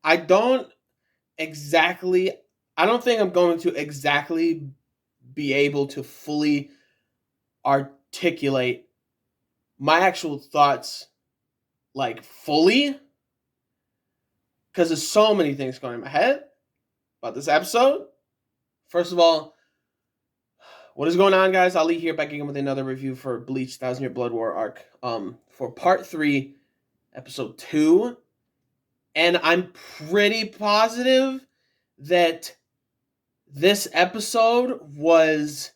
I don't exactly. I don't think I'm going to exactly be able to fully articulate my actual thoughts like fully because there's so many things going in my head about this episode. First of all, what is going on, guys? Ali here, back again with another review for Bleach Thousand Year Blood War arc. For part 3, episode 2, and I'm pretty positive that this episode was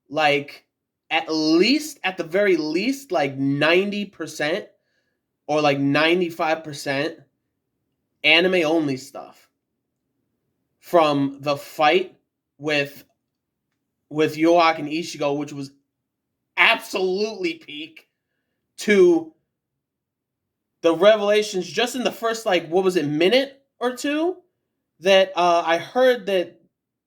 like at the very least like 90% or like 95% anime only stuff, from the fight with Yoak and Ichigo, which was absolutely peak, to the revelations just in the first, like, what was it, minute or two, that I heard that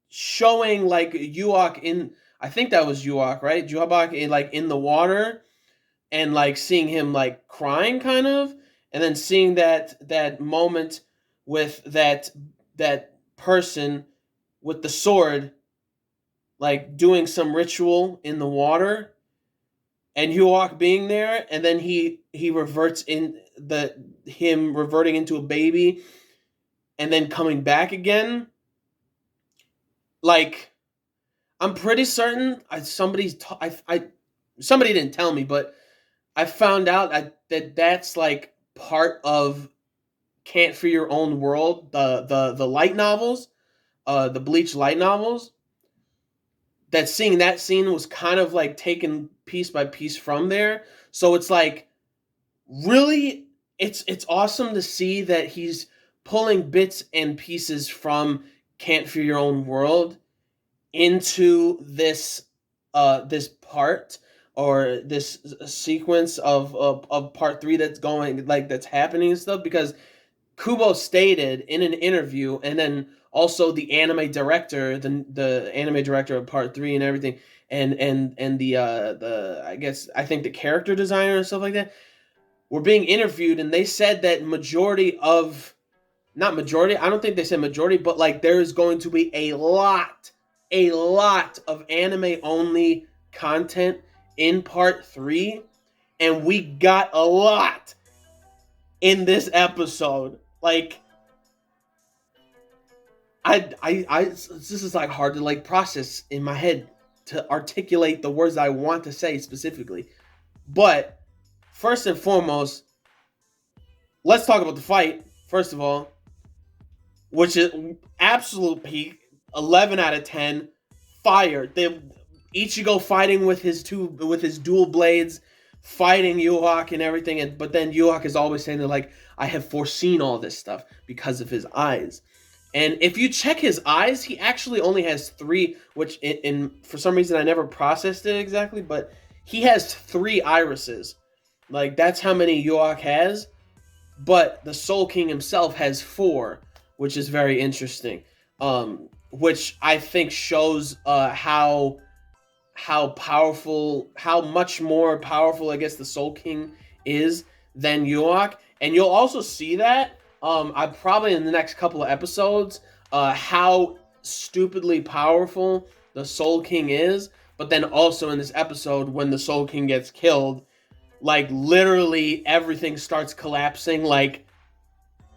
showing like Yuak in, I think that was Yuak, right? Juhabak in, like, in the water, and like seeing him like crying kind of, and then seeing that moment with that person with the sword like doing some ritual in the water, and Yuak being there, and then he reverts in the him reverting into a baby and then coming back again. Like, I'm pretty certain somebody didn't tell me, but I found out that that's like part of Can't For Your Own World, the light novels, the Bleach light novels. That seeing that scene was kind of like taken piece by piece from there. So it's like, really, it's awesome to see that he's pulling bits and pieces from Can't For Your Own World into this part, or this sequence of part 3 that's going, like, that's happening and stuff, because Kubo stated in an interview, and then also the anime director, the anime director of part 3 and everything, and the I think the character designer and stuff like that were being interviewed, and they said that majority of, not majority, I don't think they said majority, but like there is going to be a lot of anime only content in part 3, and we got a lot in this episode. Like, this is like hard to like process in my head to articulate the words I want to say specifically. But first and foremost, let's talk about the fight. First of all, which is absolute peak, 11 out of 10, fire. They Ichigo fighting with his dual blades, fighting Yuhak and everything, and but then Yuhak is always saying that, like, I have foreseen all this stuff because of his eyes. And if you check his eyes, he actually only has 3, which in for some reason I never processed it exactly, but he has 3 irises. Like, that's how many Yuhak has. But the Soul King himself has 4, which is very interesting. Which I think shows how powerful, how much more powerful, I guess, the Soul King is than Yuak. And you'll also see that I probably in the next couple of episodes, how stupidly powerful the Soul King is. But then also in this episode, when the Soul King gets killed, like, literally everything starts collapsing, like,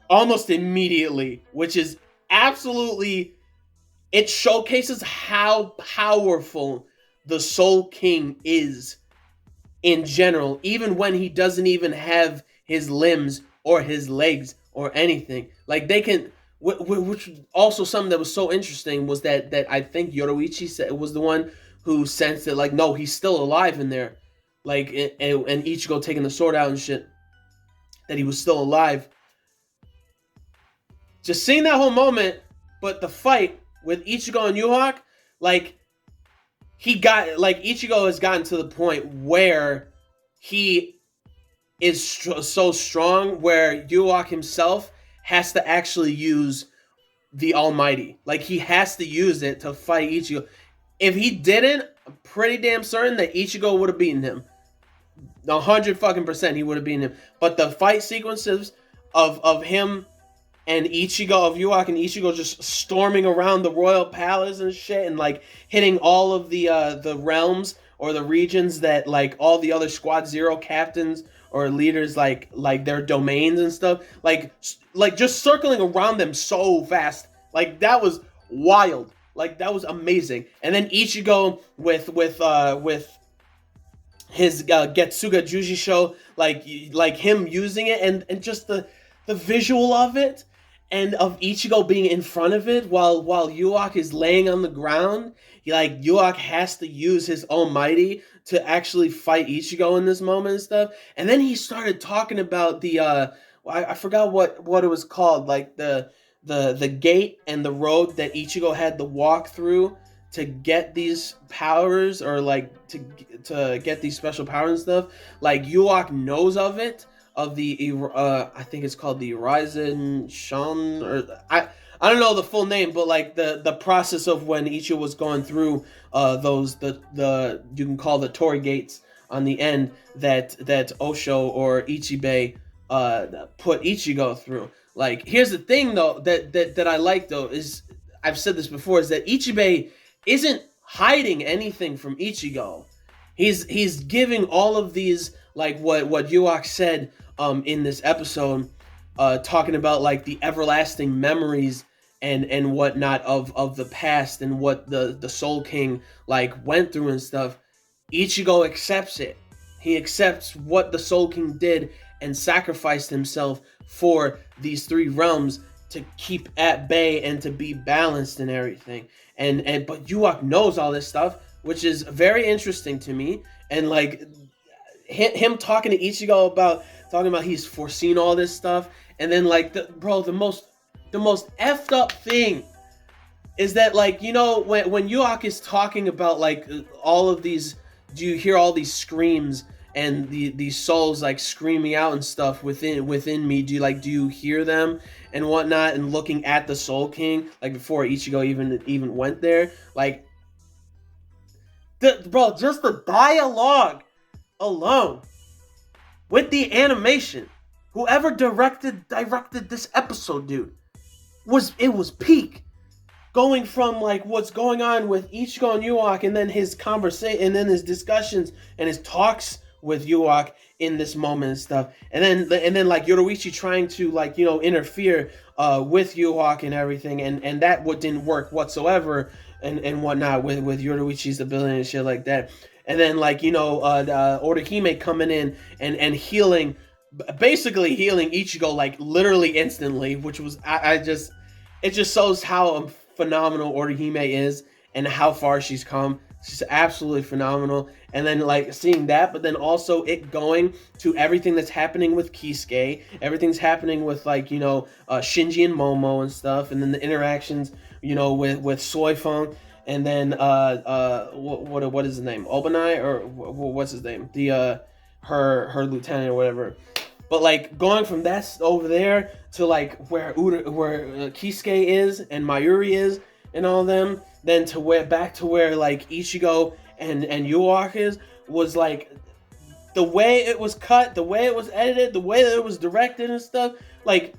almost immediately, which is absolutely, it showcases how powerful the Soul King is in general, even when he doesn't even have his limbs or his legs or anything. Like, they can, which also something that was so interesting was that I think Yoroichi said, was the one who sensed that, like, no, he's still alive in there. Like, and Ichigo taking the sword out and shit, that he was still alive. Just seeing that whole moment, but the fight with Ichigo and Yuhak, like, Ichigo has gotten to the point where he is so strong, where Yuhak himself has to actually use the Almighty. Like, he has to use it to fight Ichigo. If he didn't, I'm pretty damn certain that Ichigo would have beaten him. 100% he would have beaten him. But the fight sequences of him and Ichigo of Yuak and Ichigo just storming around the royal palace and shit, and like hitting all of the realms or the regions that like all the other Squad Zero captains or leaders like their domains and stuff, like just circling around them so fast. Like that was wild. Like that was amazing. And then Ichigo with his Getsuga Juji show, like him using it, and just the visual of it, and of Ichigo being in front of it while Yuak is laying on the ground. Like Yuak has to use his almighty to actually fight Ichigo in this moment and stuff. And then he started talking about I forgot what it was called, like the gate and the road that Ichigo had to walk through to get these powers, or like to get these special powers and stuff. Like Yuak knows of it, of the I think it's called the Horizon Shun, or I don't know the full name, but like the process of when Ichigo was going through those the you can call the Torii gates on the end that Osho or Ichibei put Ichigo through. Like here's the thing though that I like though is, I've said this before, is that Ichibei isn't hiding anything from Ichigo. He's giving all of these, like what Yuak said in this episode, talking about like the everlasting memories and whatnot of the past, and what the Soul King like went through and stuff. Ichigo accepts it. He accepts what the Soul King did and sacrificed himself for these three realms to keep at bay and to be balanced and everything. And but Yuak knows all this stuff, which is very interesting to me. And like him talking to Ichigo about he's foreseen all this stuff, and then like the most effed up thing is that, like, you know, when Yuak is talking about like all of these, do you hear all these screams and these souls like screaming out and stuff within me? Do you hear them and whatnot? And looking at the Soul King, like before Ichigo even went there, like just the dialogue alone with the animation, whoever directed this episode, dude, was peak. Going from like what's going on with Ichigo and Yuak, and then his conversation, and then his discussions and his talks with Yuak in this moment and stuff, and then like Yoruichi trying to, like, you know, interfere with Yuak and everything, and that didn't work whatsoever, and whatnot with Yoruichi's ability and shit like that. And then, like, you know, Orihime coming in and healing, basically healing Ichigo like literally instantly, which was it just shows how phenomenal Orihime is and how far she's come. She's absolutely phenomenal. And then like seeing that, but then also it going to everything that's happening with Kisuke, everything's happening with, like, you know, Shinji and Momo and stuff, and then the interactions, you know, with Soifeng, and then what is his name, Obanai, or what's his name, the her lieutenant or whatever. But like going from that over there to like where Kisuke is and Mayuri is and all of them, then to back to where like Ichigo and Yuak is, was like the way it was cut, the way it was edited, the way that it was directed and stuff. Like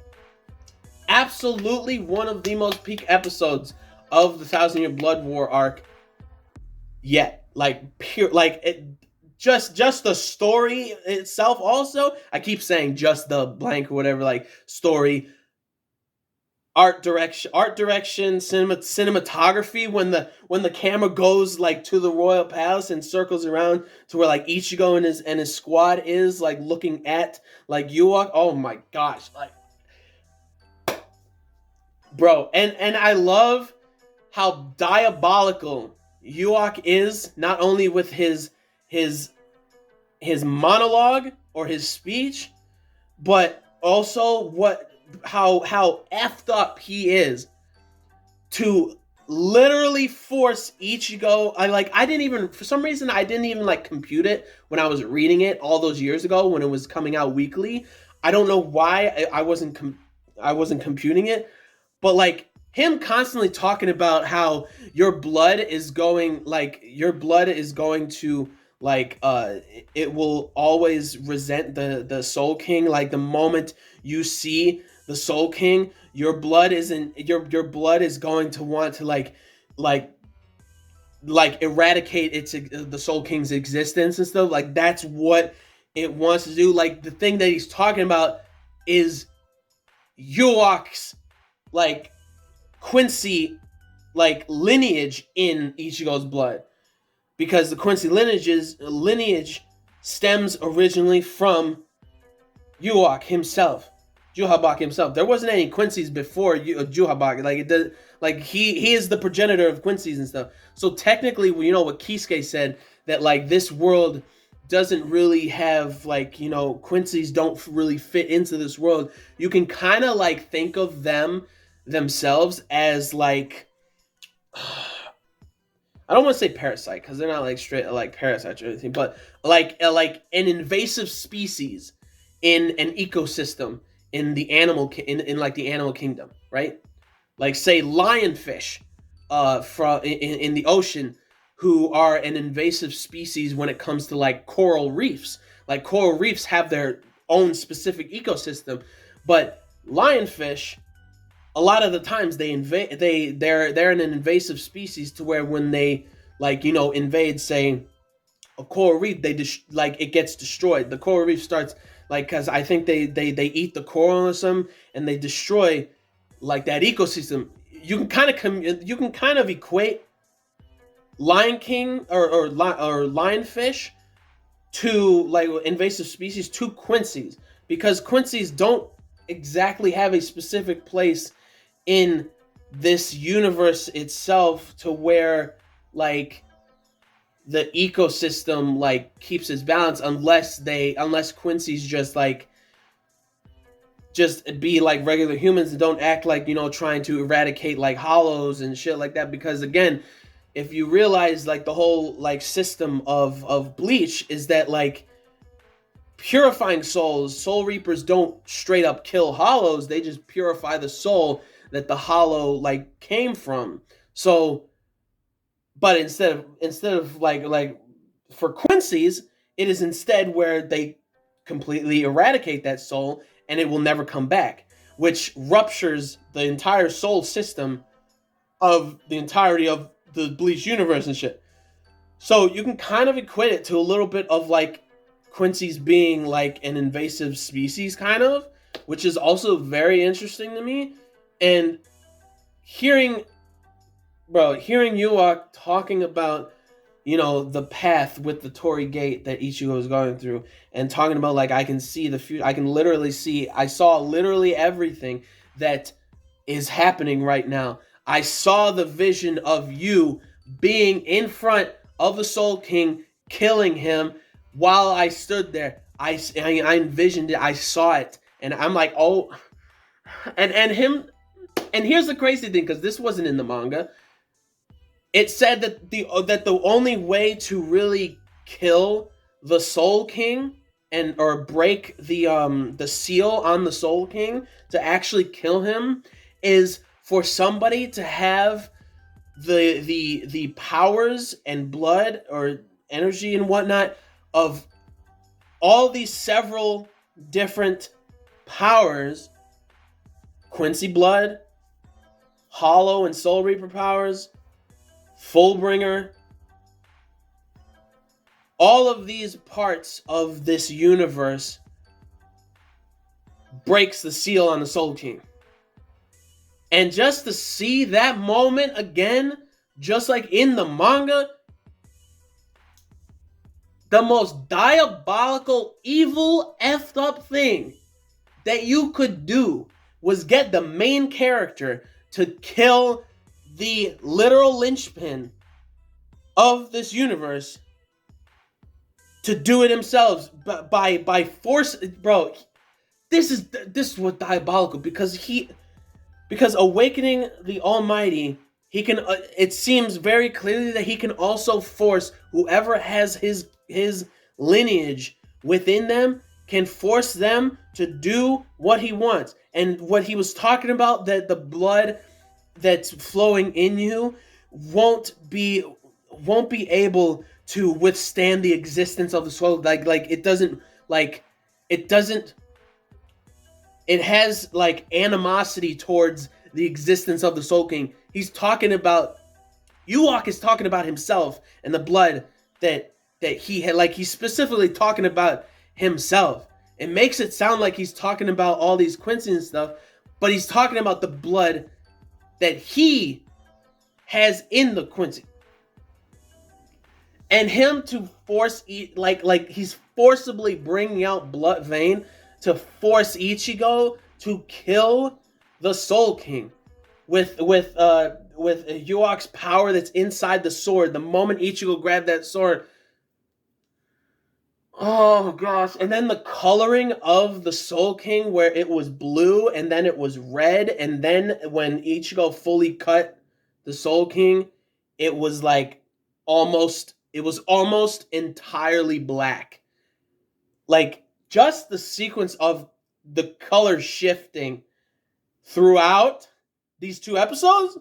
absolutely one of the most peak episodes of the 1,000-Year Blood War arc yet. Like pure, like it. Just the story itself. Also, I keep saying just the blank or whatever, like story, art direction, cinematography. When the camera goes like to the royal palace and circles around to where like Ichigo and his squad is like looking at like Yuak. Oh my gosh, like bro, and I love how diabolical Yuak is, not only with his monologue or his speech, but also how effed up he is to literally force Ichigo. I didn't even, for some reason I didn't even like compute it when I was reading it all those years ago when it was coming out weekly. I don't know why I wasn't computing it, but like him constantly talking about how your blood is going to like it will always resent the Soul King. Like the moment you see the Soul King, your blood isn't your blood is going to want to like eradicate the Soul King's existence and stuff. Like that's what it wants to do. Like the thing that he's talking about is Yuok's like Quincy like lineage in Ichigo's blood, because the Quincy lineage stems originally from Yuok himself, Juhabak himself. There wasn't any Quincy's before Juhabak. Like it does, like he is the progenitor of Quincy's and stuff. So technically, you know what Kisuke said, that like this world doesn't really have like, you know, Quincy's don't really fit into this world. You can kind of like think of them themselves as like I don't want to say parasite because they're not like straight like parasites or anything, but like an invasive species in an ecosystem in the animal in like the animal kingdom, right? Like say lionfish from in the ocean, who are an invasive species when it comes to like coral reefs. Like coral reefs have their own specific ecosystem, but lionfish, a lot of the times they're an invasive species to where when they like, you know, invade say a coral reef, they like it gets destroyed. The coral reef starts like, because I think they eat the coral or something and they destroy like that ecosystem. You can kind of equate Lion King or lionfish to like invasive species to Quincy's, because Quincy's don't exactly have a specific place in this universe itself to where like the ecosystem like keeps its balance, unless Quincy's just be like regular humans and don't act like, you know, trying to eradicate like hollows and shit like that. Because again, if you realize like the whole like system of Bleach is that like purifying souls, soul reapers don't straight up kill hollows, they just purify the soul that the hollow like came from. So but instead of like for Quincy's, it is instead where they completely eradicate that soul and it will never come back, which ruptures the entire soul system of the entirety of the Bleach universe and shit. So you can kind of equate it to a little bit of like Quincy's being like an invasive species kind of, which is also very interesting to me. And hearing Yuok talking about, you know, the path with the Torii Gate that Ichigo is going through, and talking about like I can see the future, I saw literally everything that is happening right now. I saw the vision of you being in front of the Soul King, killing him while I stood there. I envisioned it. I saw it, and I'm like, oh, and him. And here's the crazy thing, because this wasn't in the manga. It said that the only way to really kill the Soul King or break the seal on the Soul King, to actually kill him, is for somebody to have the powers and blood or energy and whatnot of all these several different powers: Quincy blood, Hollow and Soul Reaper powers, Fullbringer. All of these parts of this universe breaks the seal on the Soul King. And just to see that moment again, just like in the manga, the most diabolical, evil, effed up thing that you could do was get the main character to kill the literal linchpin of this universe, to do it himself by force. Bro, this is what diabolical, because awakening the Almighty, he can it seems very clearly that he can also force whoever has his lineage within them, can force them to do what he wants. And what he was talking about, that the blood that's flowing in you won't be able to withstand the existence of the soul. Like it doesn't it has like animosity towards the existence of the Soul King. He's talking about Ewok is talking about himself and the blood that he had. Like he's specifically talking about himself. It makes it sound like he's talking about all these Quincy and stuff, but he's talking about the blood that he has in the Quincy. And him to force like he's forcibly bringing out Blood Vein to force Ichigo to kill the Soul King with Ewok's power that's inside the sword. The moment Ichigo grabbed that sword, oh gosh! And then the coloring of the Soul King, where it was blue and then it was red, and then when Ichigo fully cut the Soul King, it was like almost entirely black. Like just the sequence of the color shifting throughout these two episodes.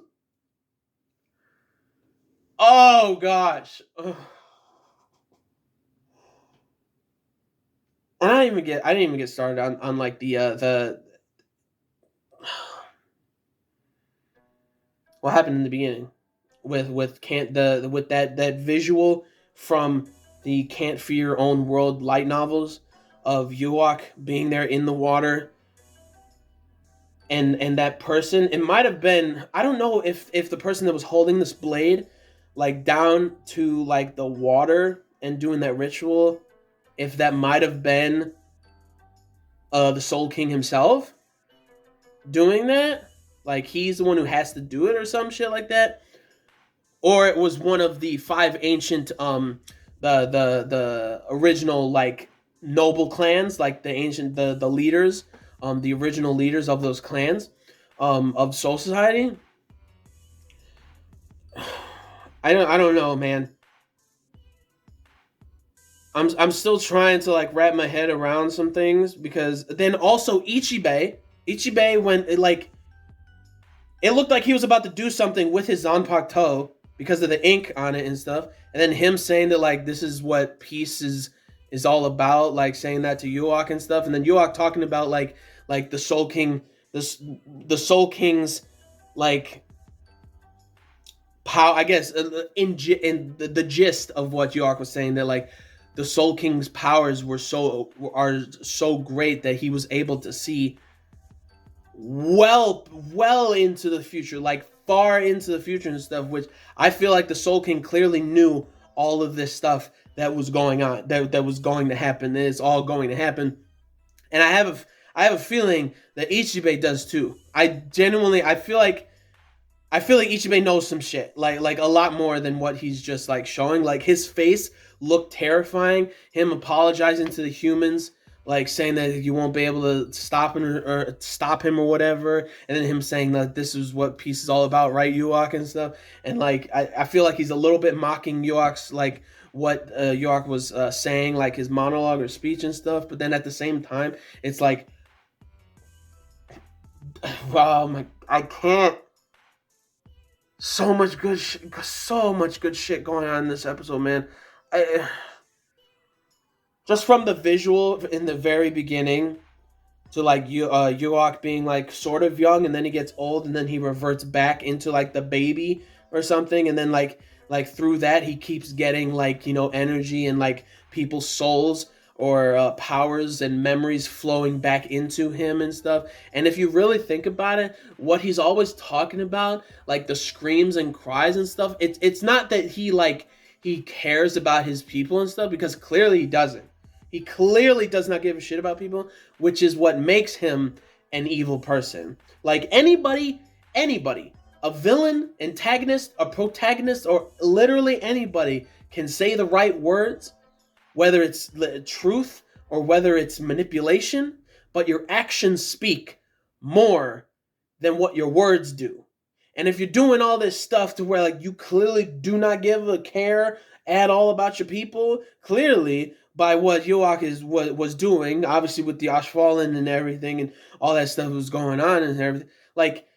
Oh gosh. Ugh. And I didn't even get started on like the what happened in the beginning with can't the with that visual from the Can't Fear Your Own World light novels of Ewok being there in the water, and that person, it might have been, I don't know if the person that was holding this blade like down to like the water and doing that ritual, if that might have been the Soul King himself doing that, like he's the one who has to do it or some shit like that, or it was one of the five ancient the original like noble clans, like the ancient the leaders, the original leaders of those clans of Soul Society. I don't know, man. I'm still trying to like wrap my head around some things, because then also Ichibei when it looked like he was about to do something with his Zanpakuto because of the ink on it and stuff, and then him saying that like this is what peace is all about, like saying that to Ewok and stuff, and then Ewok talking about like the Soul King, the Soul King's like power, I guess, in the gist of what Ewok was saying, that like the Soul King's powers are so great that he was able to see well into the future, like far into the future and stuff, which I feel like the Soul King clearly knew all of this stuff that was going on, that was going to happen, that it's all going to happen. And I have a feeling that Ichibei does too. I feel like Ichibei knows some shit, like a lot more than what he's just like showing. Like his face looked terrifying. Him apologizing to the humans, like saying that you won't be able to stop him or stop him or whatever, and then him saying that this is what peace is all about, right, Ewok and stuff. And like I feel like he's a little bit mocking Ewok's like what Ewok was saying, like his monologue or speech and stuff. But then at the same time, it's like, wow, I can't. So much good shit going on in this episode, man. I just from the visual in the very beginning to like Ewok being like sort of young, and then he gets old, and then he reverts back into like the baby or something, and then like through that he keeps getting like, you know, energy and like people's souls or powers and memories flowing back into him and stuff. And if you really think about it, what he's always talking about, like the screams and cries and stuff, it's not that he cares about his people and stuff, because clearly he doesn't. He clearly does not give a shit about people, which is what makes him an evil person. Like anybody, a villain, antagonist, a protagonist, or literally anybody can say the right words, whether it's truth or whether it's manipulation, but your actions speak more than what your words do. And if you're doing all this stuff to where like you clearly do not give a care at all about your people, clearly by what Ewok was doing, obviously with the Ashfallen and everything and all that stuff was going on and everything, like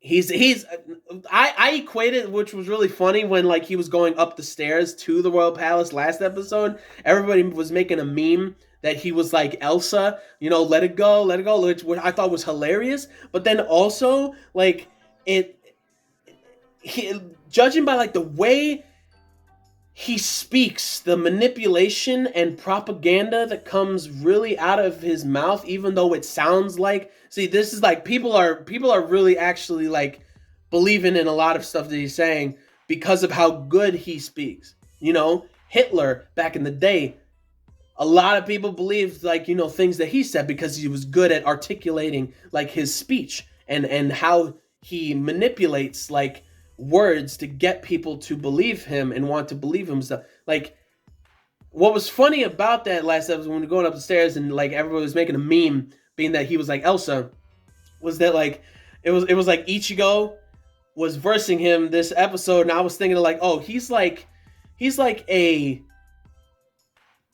I equated, which was really funny, when like he was going up the stairs to the royal palace last episode, everybody was making a meme that he was like, Elsa, let it go, which I thought was hilarious. But then also, like, it, he, judging by like the way he speaks, the manipulation and propaganda that comes really out of his mouth, even though it sounds like, see, this is like, people are really actually like believing in a lot of stuff that he's saying because of how good he speaks. Hitler back in the day, a lot of people believed, like, things that he said because he was good at articulating like his speech and how he manipulates like words to get people to believe him and want to believe him stuff. Like, what was funny about that last episode when we were going up the stairs and like everybody was making a meme being that he was like Elsa, was that like it was like Ichigo was versing him this episode, and I was thinking like, oh, he's like a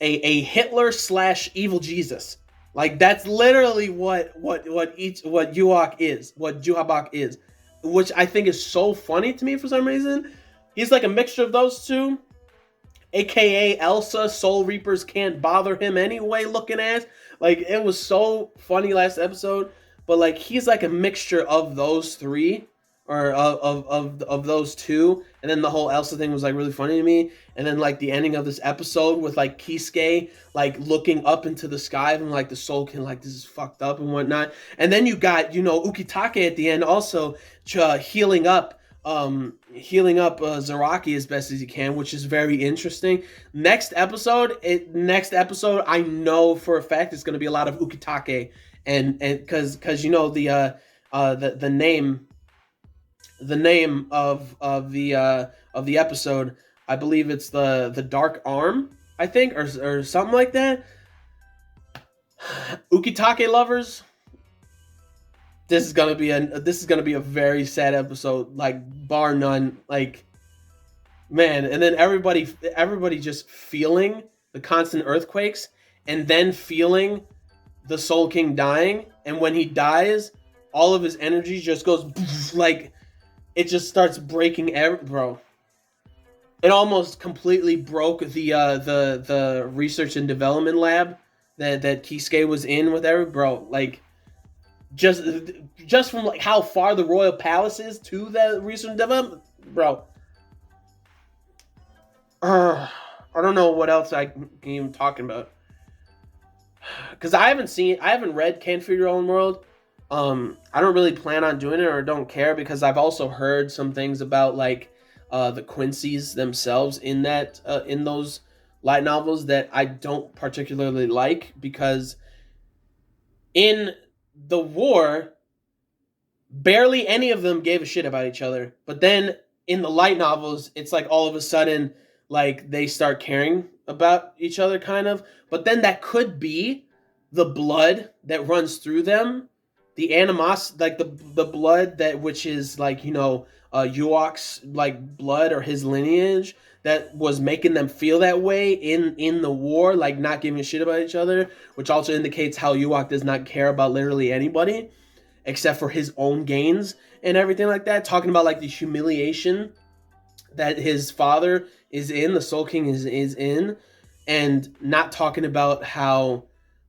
Hitler / evil Jesus. Like, that's literally what Yuak is, what Juhabak is, which I think is so funny to me for some reason. He's like a mixture of those two, aka Elsa. Soul Reapers can't bother him anyway, looking ass. Like, it was so funny last episode, but like he's like a mixture of those three, or of those two, and then the whole Elsa thing was like really funny to me. And then like the ending of this episode with like Kisuke like looking up into the sky and like the Soul King, like, this is fucked up and whatnot. And then you got Ukitake at the end also healing up Zaraki as best as he can, which is very interesting. Next episode I know for a fact it's going to be a lot of Ukitake, and because the name of the episode, I believe it's the Dark Arm, I think, or something like that. Ukitake lovers, this is gonna be a very sad episode, like, bar none. Like, man, and then everybody just feeling the constant earthquakes, and then feeling the Soul King dying, and when he dies, all of his energy just goes like, it just starts breaking bro. It almost completely broke the research and development lab that Kisuke was in with bro. Like, just from like how far the royal palace is to the research and development, bro. I don't know what else I can even talk about, because I haven't read Can't Feed Your Own World. I don't really plan on doing it, or don't care, because I've also heard some things about like the Quincy's themselves in those light novels that I don't particularly like, because in the war, barely any of them gave a shit about each other. But then in the light novels, it's like all of a sudden, like, they start caring about each other, kind of. But then that could be the blood that runs through them, the animosity, like the blood that, which is like, Yuak's like blood, or his lineage, that was making them feel that way in the war, like not giving a shit about each other, which also indicates how Yuak does not care about literally anybody except for his own gains and everything like that. Talking about like the humiliation that his father is in, the Soul King is in, and not talking about how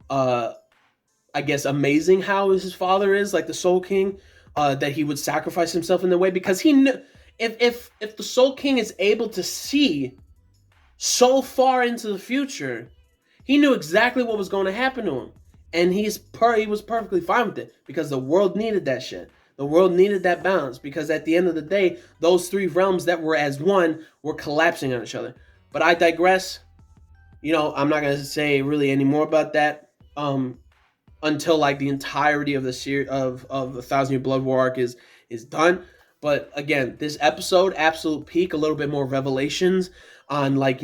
I guess amazing how his father is, like the Soul King, that he would sacrifice himself in the way, because he knew, if the Soul King is able to see so far into the future, he knew exactly what was going to happen to him, and he was perfectly fine with it, because the world needed that shit. The world needed that balance, because at the end of the day, those three realms that were as one were collapsing on each other. But I digress. I'm not gonna say really any more about that until like the entirety of the series of the 1,000-Year Blood War arc is done. But again, this episode, absolute peak, a little bit more revelations on like,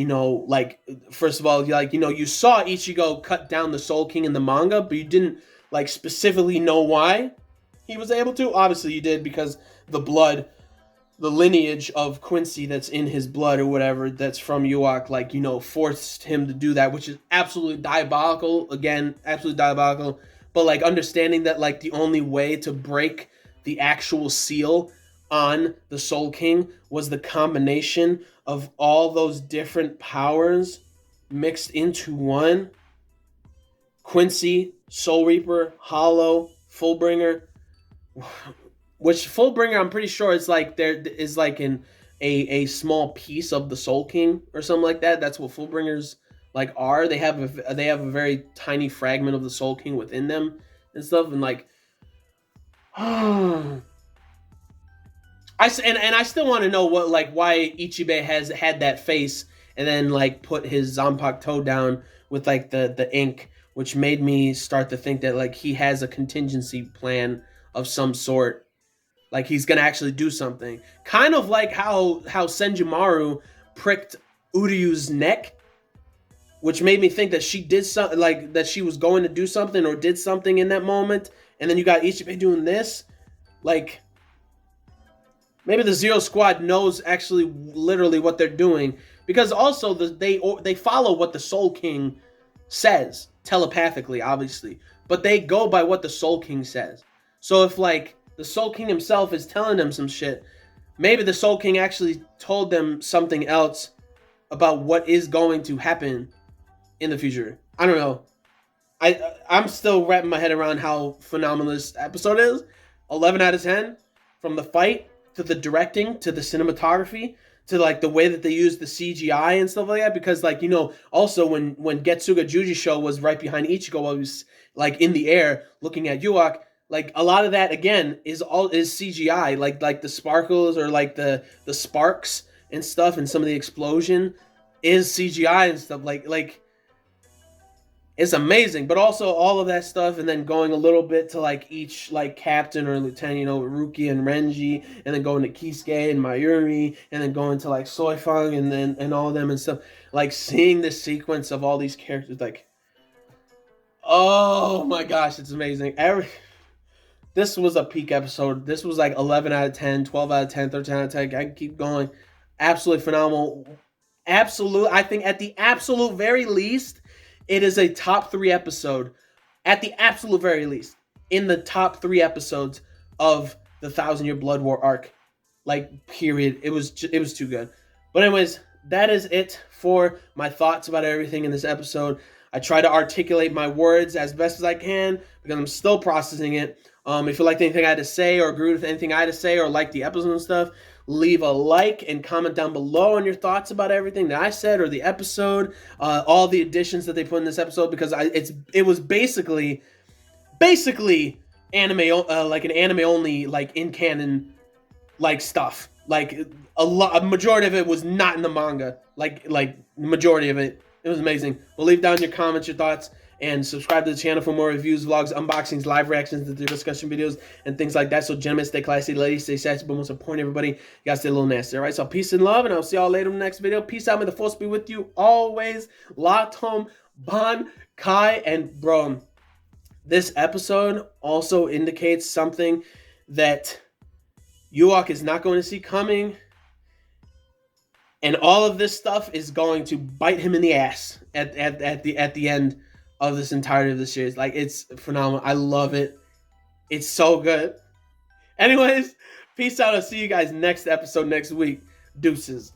first of all, like, you saw Ichigo cut down the Soul King in the manga, but you didn't like specifically know why he was able to. Obviously you did, because the lineage of Quincy that's in his blood, or whatever, that's from Yuak, like, forced him to do that, which is absolutely diabolical. Again, absolutely diabolical. But like, understanding that like the only way to break the actual seal on the Soul King was the combination of all those different powers mixed into one. Quincy, Soul Reaper, Hollow, Fullbringer. Which Fullbringer, I'm pretty sure it's like there is like a small piece of the Soul King or something like that. That's what Fullbringers like are. They have a very tiny fragment of the Soul King within them and stuff. And like, I I still want to know what like why Ichibei has had that face and then like put his Zanpakuto toe down with like the ink, which made me start to think that like he has a contingency plan of some sort, like he's gonna actually do something, kind of like how Senjumaru pricked Uryu's neck, which made me think that she did something, like that she was going to do something or did something in that moment, and then you got Ichibei doing this, like maybe the Zero Squad knows actually literally what they're doing, because also they follow what the Soul King says telepathically, obviously, but they go by what the Soul King says. So if like the Soul King himself is telling them some shit, maybe the Soul King actually told them something else about what is going to happen in the future. I don't know. I'm still wrapping my head around how phenomenal this episode is. 11 out of 10, from the fight to the directing to the cinematography to like the way that they use the CGI and stuff like that. Because like, you know, also when Getsuga Jujisho was right behind Ichigo while he was like in the air looking at Yuak, like a lot of that again is CGI, like the sparkles or like the sparks and stuff, and some of the explosion is CGI and stuff, like it's amazing. But also all of that stuff, and then going a little bit to like each like captain or lieutenant, you know, Ruki and Renji, and then going to Kisuke and Mayuri, and then going to like Soifang and all of them and stuff. Like seeing this sequence of all these characters, like, oh my gosh, it's amazing. This was a peak episode. This was like 11 out of 10, 12 out of 10, 13 out of 10. I can keep going. Absolutely phenomenal. Absolute. I think at the absolute very least, it is a top 3 episode. At the absolute very least, in the top 3 episodes of the 1,000-Year Blood War arc. Like, period. It was too good. But anyways, that is it for my thoughts about everything in this episode. I try to articulate my words as best as I can because I'm still processing it. If you liked anything I had to say or agree with anything I had to say or like the episode and stuff, leave a like and comment down below on your thoughts about everything that I said or the episode, all the additions that they put in this episode, because it was basically anime, like an anime only, like in canon, like stuff. Like a majority of it was not in the manga. Like majority of it. It was amazing. Well, leave down your comments, your thoughts, and subscribe to the channel for more reviews, vlogs, unboxings, live reactions, the discussion videos, and things like that. So, gentlemen, stay classy, ladies, stay sassy, but most important, everybody, you guys stay a little nasty, all right? So, peace and love, and I'll see y'all later in the next video. Peace out. May the force be with you always. Latom, Ban, Kai, and bro, this episode also indicates something that Yuak is not going to see coming. And all of this stuff is going to bite him in the ass at the end of this entirety of the series. Like, it's phenomenal. I love it. It's so good. Anyways, peace out. I'll see you guys next episode next week. Deuces.